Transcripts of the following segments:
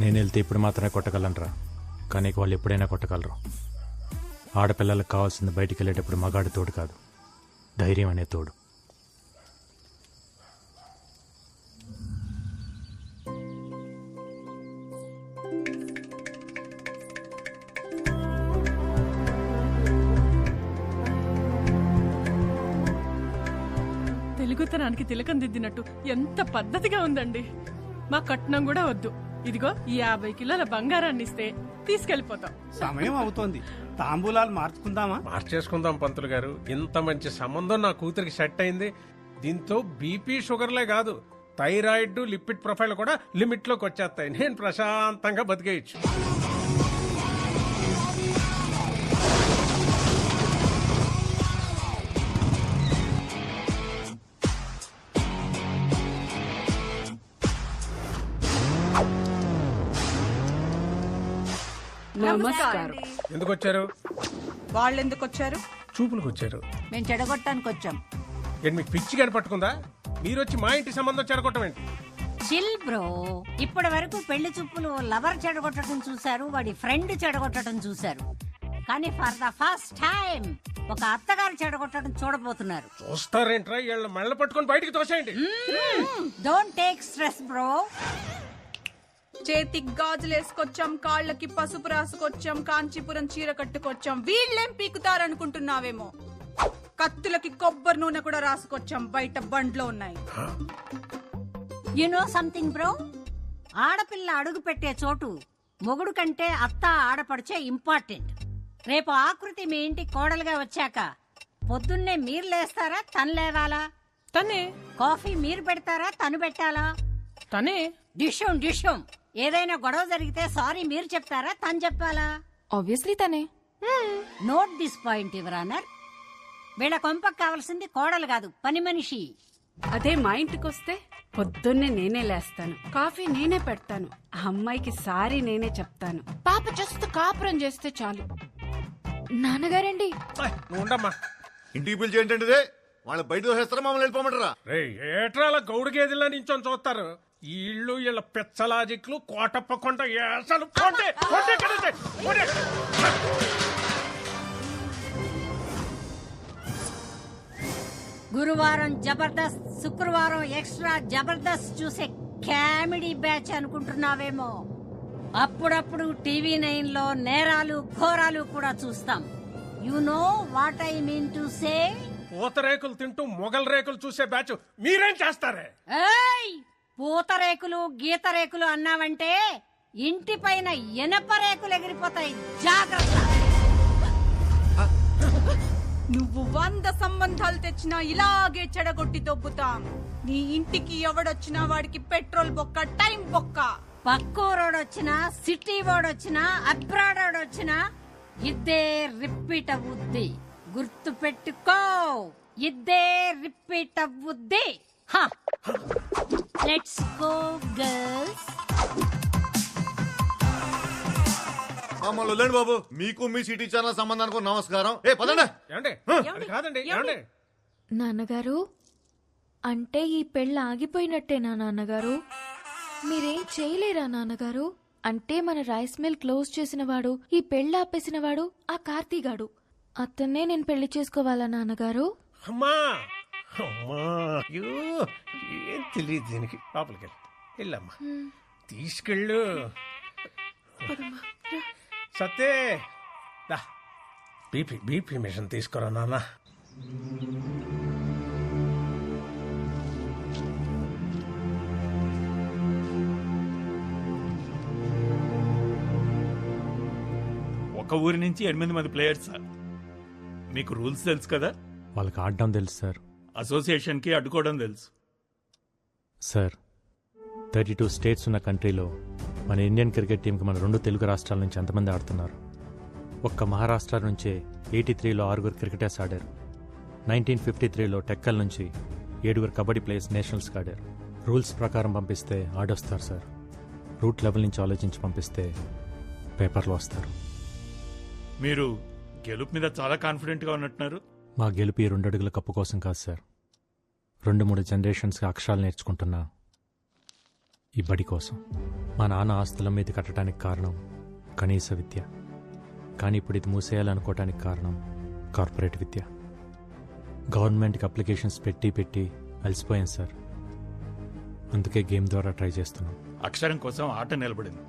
నేను వెళ్తే ఇప్పుడు మాత్రమే కొట్టగలనరా, కానీ వాళ్ళు ఎప్పుడైనా కొట్టగలరు. ఆడపిల్లలకు కావాల్సింది బయటికి వెళ్ళేటప్పుడు మగాడి తోడు కాదు, ధైర్యం అనే తోడు. తెలుగుతనానికి తిలకం దిద్దినట్టు ఎంత పద్ధతిగా ఉందండి. మా కట్నం కూడా వద్దు, ఇదిగో ఈ 50 కిలోల బంగారాన్ని ఇస్తే తీసుకెళ్లిపోతాం. సమయం అవుతోంది, తాంబూలాలు మార్చుకుందామా? మార్చేసుకుందాం పంతులు గారు. ఇంత మంచి సంబంధం నా కూతురికి సెట్ అయింది. దీంతో బీపీ షుగర్లే కాదు, థైరాయిడ్ లిపిడ్ ప్రొఫైల్ కూడా లిమిట్ లోకి వచ్చేస్తాయి. నేను ప్రశాంతంగా బతికేయచ్చు. నమస్కారం. ఎందుకు వచ్చారు? వాళ్ళు ఎందుకు వచ్చారు? చూపులకు వచ్చారు. మేము చెడగొట్టడానికి వచ్చాం. ఏంటి మీకు పిచ్చి గాని పట్టుకుందా? మీరు వచ్చి మా ఇంటి సంబంధం చెడగొట్టం ఏంటి? Chill bro. ఇప్పటి వరకు పెళ్లి చూపులు లవర్ చెడగొట్టడం చూశారు, వాడి ఫ్రెండ్ చెడగొట్టడం చూశారు. కానీ ఫర్ ద ఫస్ట్ టైం ఒక అత్తగారు చెడగొట్టడం చూడబోతున్నారు. చూస్తారేంట్రా? వీళ్ళ మెళ్ళ పట్టుకొని బయటికి తోసేయండి. Don't take stress bro. చేతికి గాజులు వేసుకొచ్చాం, కాళ్ళకి పసుపు రాసుకొచ్చాం, కాంచీపురం చీర కట్టుకొచ్చాం. వీళ్ళేం పీకుతారనుకుంటున్నావేమో. కత్తులకి కొబ్బరి నూనె కూడా రాసుకొచ్చాం, బయట బండ్లో ఉన్నాయి. యు నో సంథింగ్ బ్రో, ఆడపిల్ల అడుగు పెట్టే చోటు మొగుడు కంటే అత్త ఆడపడిచే ఇంపార్టెంట్. రేపు ఆకృతి మీ ఇంటి కోడలుగా వచ్చాక పొద్దున్నే మీరు లేస్తారా, తను లేవాలా? తనే. కాఫీ మీరు పెడతారా, తను పెట్టాలా? తనే. డిషం ఏదైనా గొడవ జరిగితే సారీ మీరు చెప్తారా, తను చెప్పాలా? ఆబ్వియస్లీ తనే. Note this point your honour. వీళ్ళ కొంపకు కావాల్సింది కోడలు కాదు, పని మనిషి. అదే మా ఇంటికి వస్తే పొద్దున్నే నేనే లేస్తాను, కాఫీ నేనే పెడతాను, ఆ అమ్మాయికి సారీ నేనే చెప్తాను. పాప జస్ట్ కాపురం చేస్తే చాలు. నాన్నగారండి, నువ్వు ఉండమ్మా. ఇంటికి పిలిచి ఏంటంటే వాళ్ళు బయట దోసేస్తారా, మమ్మల్ని వెళ్ళిపోమంటారా? ఏట్రా అలా గౌడు గేదెల్లా నించొని చూస్తారు? ఈ ఇళ్ళు వీళ్ళ పెచ్చలాజిక్లు కోటప్పకొండ ఏసలు పోండి, పోండి ఇక్కడి నుంచి, పోండి. గురువారం జబర్దస్త్, శుక్రవారం ఎక్స్ట్రా జబర్దస్త్ చూసే కామెడీ బ్యాచ్ అనుకుంటున్నావేమో. అప్పుడప్పుడు టీవీ 9 లో నేరాలు ఘోరాలు కూడా చూస్తాం. You know what I mean to say. పూతరేకులు తింటూ మొగల్ రేకులు చూసే బ్యాచ్ మీరేం చేస్తారే? ఏయ్, పూతరేకులు గీతరేకులు అన్నావంటే ఇంటి పైన ఎనప రేకులు ఎగిరిపోతాయి, జాగ్రత్త. నువ్వు 100 సంబంధాలు తెచ్చినా ఇలాగే చెడగొట్టి దొబ్బుతాం. నీ ఇంటికి ఎవడొచ్చినా వాడికి పెట్రోల్ బొక్క, టైం బొక్క. పక్కూరోడొచ్చినా, సిటీ వాడొచ్చినా, అబ్రాడ్ వాడొచ్చినా ఇద్దే రిపీట్ అవుద్ది. గుర్తు పెట్టుకో, ఇద్దే రిపీట్ అవుద్ది. Let's go girls. మమ్మల్ని వదిలేండి బాబు. మీకు మీ సిటీ ఛానల్ సంబంధానికి నమస్కారం. ఏ పదండి. అది కాదండి. నాన్నగారు అంటే ఈ పెళ్ళి ఆగిపోయినట్టేనా నాన్నగారు? మీరేం చేయలేరా నాన్నగారు? అంటే మన రైస్ మిల్ క్లోజ్ చేసిన వాడు, ఈ పెళ్ళి ఆపేసిన వాడు ఆ కార్తీగాడు. అతన్నే నేను పెళ్లి చేసుకోవాలా నాన్నగారు? అమ్మా అమ్మా, ఏం తెలియదు దీనికి. లోపలికి వెళ్ళమ్మా, తీసుకెళ్ళు. సత్తే బీపీ మిషన్ తీసుకురా నాన్న. ఒక ఊరి నుంచి 8 మంది ప్లేయర్స్ సార్. మీకు రూల్స్ తెలుసు కదా? వాళ్ళకి ఆడడం తెలుసు సార్. అసోసియేషన్కి అడ్డుకోవడం తెలుసు సార్. 32 స్టేట్స్ ఉన్న కంట్రీలో మన ఇండియన్ క్రికెట్ టీంకి మన 2 తెలుగు రాష్ట్రాల నుంచి ఎంతమంది ఆడుతున్నారు? ఒక్క మహారాష్ట్ర నుంచే 83లో 6 క్రికెటర్స్ ఆడారు. 1953లో టెక్కల్ నుంచి 7 కబడ్డీ ప్లేయర్స్ నేషనల్స్కి ఆడారు. రూల్స్ ప్రకారం పంపిస్తే ఆడొస్తారు సార్. రూట్ లెవెల్ నుంచి ఆలోచించి పంపిస్తే పేపర్లో వస్తారు. మీరు గెలుపు మీద చాలా కాన్ఫిడెంట్గా ఉన్నట్టున్నారు. మా గెలుపు ఈ 2 అడుగుల కప్పు కోసం కాదు సార్. 2-3 జనరేషన్స్కి అక్షరాలు నేర్చుకుంటున్నా ఈ బడి కోసం. మా నాన్న ఆస్తుల మీద కట్టడానికి కారణం కనీస విద్య. కానీ ఇప్పుడు ఇది మూసేయాలనుకోవటానికి కారణం కార్పొరేట్ విద్య. గవర్నమెంట్కి అప్లికేషన్స్ పెట్టి అలసిపోయాను సార్. అందుకే గేమ్ ద్వారా ట్రై చేస్తున్నాం. అక్షరం కోసం ఆట నిలబడింది,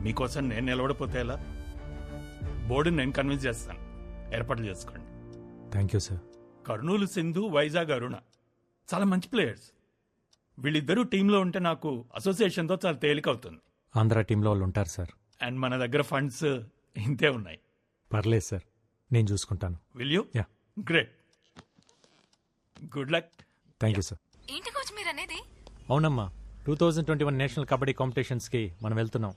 మీకోసం నేను నిలబడిపోతే ఎలా? బోర్డుని నేను కన్విన్స్ చేస్తాను, ఏర్పాట్లు చేసుకోండి. Thank you sir. Kurnool Sindhu, Vizag Aruna చాలా మంచి ప్లేయర్స్. వీళ్ళిద్దరూ టీంలో ఉంటే నాకు అసోసియేషన్తో చాలా తేలిక అవుతుంది. ఆంధ్ర టీంలో వాళ్ళు ఉంటారు సార్. అండ్ మన దగ్గర ఫండ్స్ ఇంతే ఉన్నాయి. పర్లేదు సార్, నేను చూసుకుంటాను. Will you? Yeah. Great, good luck. Thank you sir. ఏంటి కోచ్ మీరు అనేది? అవునమ్మా, 2021 నేషనల్ కబడ్డీ కాంపిటీషన్స్కి మనం వెళ్తున్నాం.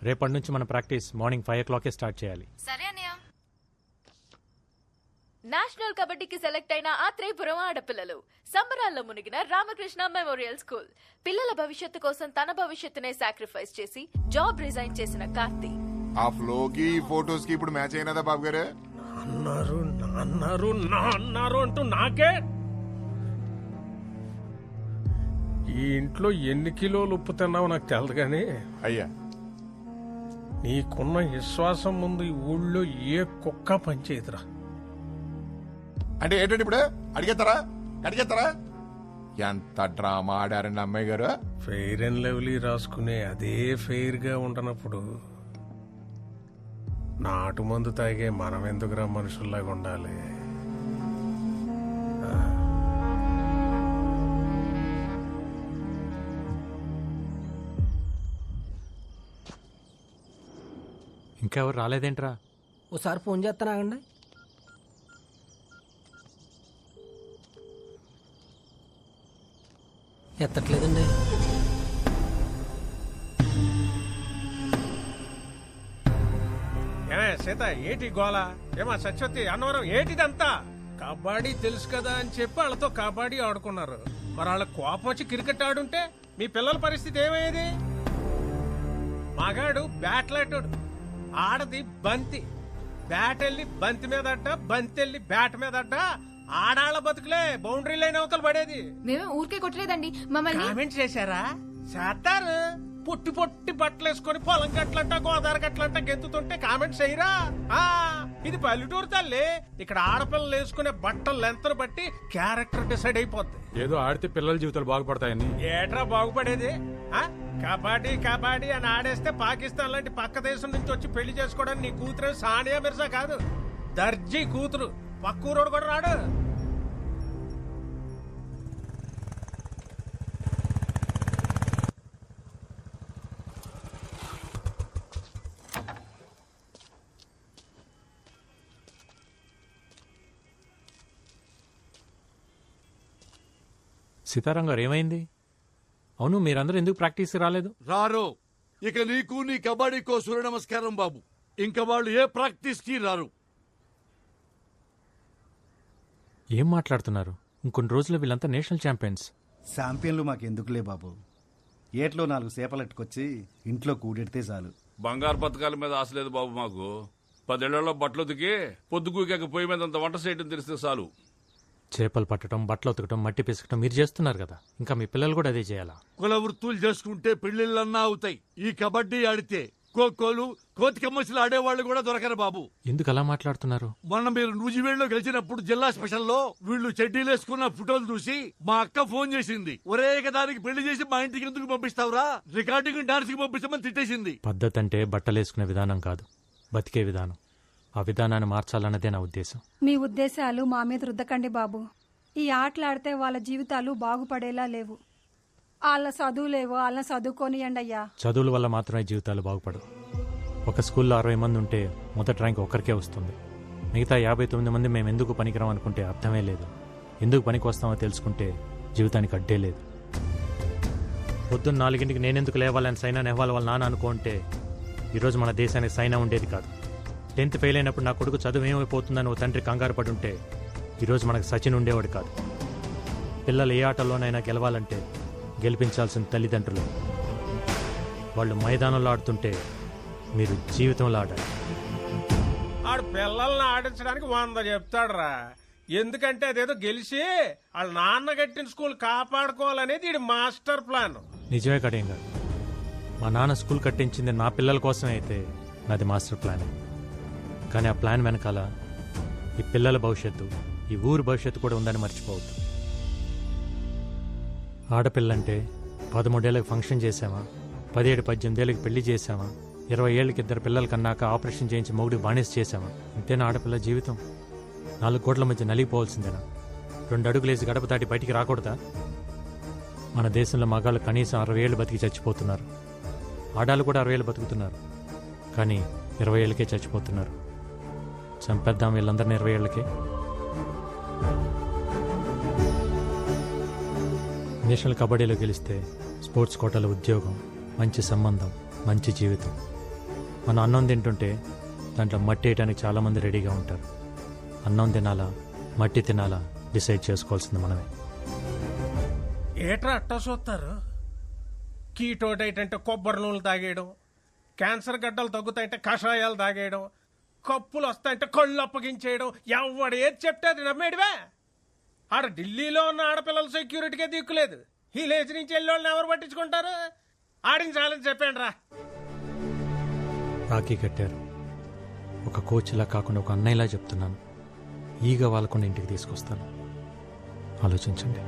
రేపటి నుంచి మన ప్రాక్టీస్ మార్నింగ్ 5 o'clock స్టార్ట్ చేయాలి. సరే అన్నయ్య. నేషనల్ కబడ్డీకి సెలెక్ట్ అయిన ఆత్రేయపురం ఆడపిల్లలు సంబరాల్లో మునిగిన రామకృష్ణ మెమోరియల్ స్కూల్. పిల్లల భవిష్యత్తు కోసం తన భవిష్యత్తునే సాక్రిఫైస్ చేసి జాబ్ రిజైన్ చేసిన కార్తీ. ఆ ఫ్లోకి ఫోటోస్ కి ఇప్పుడు మ్యాచ్ అయినదా బాబు గారు? అన్నారు అంటూ నాకే. ఈ ఇంట్లో ఎన్ని కిలోలు ఉప్పు తిన్నావో నాకు తెలదు కానీ అయ్యా, నీకున్న విశ్వాసం ముందు ఈ ఊళ్ళో ఏ కుక్క పనిచేయదురా. అంటే ఏంటంటే ఇప్పుడు అడిగేస్తారా? ఎంత డ్రామా ఆడారండి అమ్మాయి గారు. ఫెయిర్ అండ్ లవ్లీ రాసుకునే అదే ఫెయిర్ గా ఉండనప్పుడు నాటు మందు తాగే మనం ఎందుకురా మనుషుల్లాగా ఉండాలి? ఇంకా ఎవరు రాలేదేంట్రా? ఓసారి ఫోన్ చేస్తానాగండి. ఎత్తట్లేదండి. ఏమే సీత, ఏటి గోళ? ఏమా సత్యవతి, అన్నవరం, ఏటిదంతా? కబడ్డీ తెలుసు కదా అని చెప్పి వాళ్ళతో కబడ్డీ ఆడుకున్నారు. మరి వాళ్ళ కోపం వచ్చి క్రికెట్ ఆడుంటే మీ పిల్లల పరిస్థితి ఏమయ్యేది? మగాడు బ్యాట్లాటోడు, ఆడది బంతి. బ్యాట్ వెళ్ళి బంతి మీద అడ్డ, బంతి వెళ్ళి బ్యాట్ మీద అడ్డ. ఆడాళ్ల బతుకులే బౌండరీ లైన్ అవతల పడేది. మేమే ఊరికే కొట్టలేదండి, మమ్మల్ని కామెంట్ చేశారా? చేస్తారు. పొట్టి పొట్టి బట్టలు వేసుకొని పొలం గట్లంట గోదావరి గట్లంట గెంతుతుంటే కామెంట్స్ చేయరా? ఇది పల్లెటూరు తల్లి. ఇక్కడ ఆడపిల్లలు వేసుకునే బట్టలు లెంతను బట్టి క్యారెక్టర్ డిసైడ్ అయిపోద్ది. ఏదో ఆడితే పిల్లల జీవితాలు బాగుపడతాయని. ఏట్రా బాగుపడేది? కబడ్డీ కబడ్డీ అని ఆడేస్తే పాకిస్తాన్ లాంటి పక్క దేశం నుంచి వచ్చి పెళ్లి చేసుకోవడానికి నీ కూతురు సానియా మిర్జా కాదు, దర్జీ కూతురు. పక్కూరోడు కూడా రాడు. సీతారాం గారు, ఏమైంది? అవును, మీరందరూ ఎందుకు ప్రాక్టీస్ రాలేదు? రారు. ఇక నీకు నీ కబడ్డీకో సూర్య నమస్కారం బాబు. ఇంకా వాళ్ళు ఏ ప్రాక్టీస్ కి రారు. ఏం మాట్లాడుతున్నారు? ఇంకొన్ని రోజుల్లో వీళ్ళంతా నేషనల్ ఛాంపియన్స్. ఛాంపియన్లు మాకెందుకులే బాబు. ఏట్లో 4 సేపలెట్టుకొచ్చి ఇంట్లో కూడెడితే చాలు. బంగారు పథకాల మీద ఆశ లేదు బాబు మాకు. 10 ఏళ్లలో బట్టలు ఉతికి పొద్దుకూకాక పొయ్యి మీద అంత వంట చేయడం తెలిస్తే చాలు. చేపలు పట్టడం, బట్టలు ఉతకడం, మట్టి పిసకటం మీరు చేస్తున్నారు కదా, ఇంకా మీ పిల్లలు కూడా అదే చేయాలా? కుల వృత్తులు చేసుకుంటే పెళ్లిళ్ళన్నా అవుతాయి. ఈ కబడ్డీ ఆడితే ఖోఖోలు, కోతికమ్మసులు ఆడేవాళ్ళు కూడా దొరకరు బాబు. ఎందుకు అలా మాట్లాడుతున్నారు? మొన్న మీరు నూజివేడులో గెలిచినప్పుడు జిల్లా స్పెషల్లో వీళ్ళు చెడ్డీలు వేసుకున్న ఫోటోలు చూసి మా అక్క ఫోన్ చేసింది. ఒరే దానికి పెళ్లి చేసి మా ఇంటికి ఎందుకు పంపిస్తావురా, రికార్డింగ్ డాన్స్ కి పంపిస్తామని తిట్టేసింది. పద్ధతి అంటే బట్టలేసుకునే విధానం కాదు, బతికే విధానం. ఆ విధానాన్ని మార్చాలన్నదే నా ఉద్దేశం. మీ ఉద్దేశాలు మా మీద రుద్దకండి బాబు. ఈ ఆటలాడితే వాళ్ళ జీవితాలు బాగుపడేలా లేవు. వాళ్ళ చదువులేవో వాళ్ళని చదువుకోనియండి అయ్యా. చదువుల వల్ల మాత్రమే జీవితాలు బాగుపడవు. ఒక స్కూల్లో 60 మంది ఉంటే మొదటి ర్యాంక్ ఒక్కరికే వస్తుంది. మిగతా 59 మంది మేము ఎందుకు పనికిరాం అనుకుంటే అర్థమే లేదు. ఎందుకు పనికి వస్తామో తెలుసుకుంటే జీవితానికి అడ్డే లేదు. పొద్దున్న 4 నేనెందుకు లేవాలని సైనా నెహ్వాల్ వాళ్ళ నాన్న అనుకుంటే ఈరోజు మన దేశానికి సైనా ఉండేది కాదు. 10th ఫెయిల్ అయినప్పుడు నా కొడుకు చదువు ఏమైపోతుందని ఓ తండ్రి కంగారు పడి ఉంటే ఈరోజు మనకు సచిన్ ఉండేవాడు కాదు. పిల్లలు ఏ ఆటల్లోనైనా గెలవాలంటే గెలిపించాల్సిన తల్లిదండ్రులు. వాళ్ళు మైదానంలో ఆడుతుంటే మీరు జీవితంలో ఆడాలి. ఆడు పిల్లల్ని ఆడించడానికి 100 చెప్తాడురా. ఎందుకంటే అదేదో గెలిచి వాళ్ళ నాన్న కట్టిన స్కూల్ కాపాడుకోవాలనేది ఈడి మాస్టర్ ప్లాన్. నిజమే కడేం కాదు. మా నాన్న స్కూల్ కట్టించింది నా పిల్లల కోసమే అయితే నాది మాస్టర్ ప్లాన్. కానీ ఆ ప్లాన్ వెనకాల ఈ పిల్లల భవిష్యత్తు, ఈ ఊరు భవిష్యత్తు కూడా ఉందని మర్చిపోవద్దు. ఆడపిల్లంటే 13 ఏళ్ళకి ఫంక్షన్ చేసామా, 17-18 ఏళ్ళకి పెళ్లి చేసామా, 20 ఏళ్ళకి 2 పిల్లలు కన్నాక ఆపరేషన్ చేయించి మొగుడికి బానిస చేసామా? ఇంతేనా ఆడపిల్ల జీవితం? 4 కోట్ల మధ్య నలిగిపోవాల్సిందేనా? 2 అడుగులేసి గడప దాటి బయటికి రాకూడదా? మన దేశంలో మగాళ్ళు కనీసం 60 ఏళ్ళు బతికి చచ్చిపోతున్నారు. ఆడాళ్ళు కూడా 60 ఏళ్ళు బతుకుతున్నారు. కానీ 20 ఏళ్ళకే చచ్చిపోతున్నారు. చంపేద్దాం వీళ్ళందరినీ 20 ఏళ్ళకే. నేషనల్ కబడ్డీలో గెలిస్తే స్పోర్ట్స్ కోటాలో ఉద్యోగం, మంచి సంబంధం, మంచి జీవితం. మనం అన్నం తింటుంటే దాంట్లో మట్టి వేయడానికి చాలామంది రెడీగా ఉంటారు. అన్నం తినాలా, మట్టి తినాలా డిసైడ్ చేసుకోవాల్సింది మనమే. ఏట్రా అట్టా చూస్తారు? కీటో డైట్ అంటే కొబ్బరి నూనెలు తాగేయడం, క్యాన్సర్ గడ్డలు తగ్గుతాయంటే కషాయాలు తాగేయడం, కప్పులు వస్తాయంటే కళ్ళు అప్పగించేయడం, ఎవడు ఏది చెప్తే అది నమ్మేడివే. ఆడ ఢిల్లీలో ఉన్న ఆడపిల్లల సెక్యూరిటీకే దిక్కులేదు. ఈ లేచి నుంచి వెళ్ళి ఎవరు పట్టించుకుంటారు? ఆడించాలని చెప్పాను రా. రాఖీ కట్టారు. ఒక కోచ్లా కాకుండా ఒక అన్నయ్యలా చెప్తున్నాను. ఈగ వాళ్ళకుండా ఇంటికి తీసుకొస్తాను. ఆలోచించండి.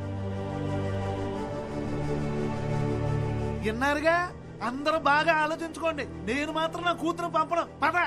విన్నారుగా, అందరూ బాగా ఆలోచించుకోండి. నేను మాత్రం నా కూతురు పంపడం. పద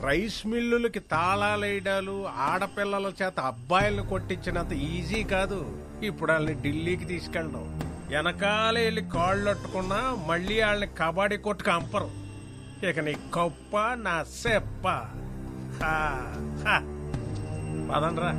రైస్ మిల్లులకి తాళాలేయడాలు, ఆడపిల్లల చేత అబ్బాయిలను కొట్టించినంత ఈజీ కాదు ఇప్పుడు వాళ్ళని ఢిల్లీకి తీసుకెళ్ళడం. వెనకాలే వెళ్ళి కాళ్ళట్టుకున్నా మళ్ళీ వాళ్ళని కబడ్డీ కొట్టుకు అంపరు. ఇక నీ కప్ప, నా సెప్ప. పదండ్రా.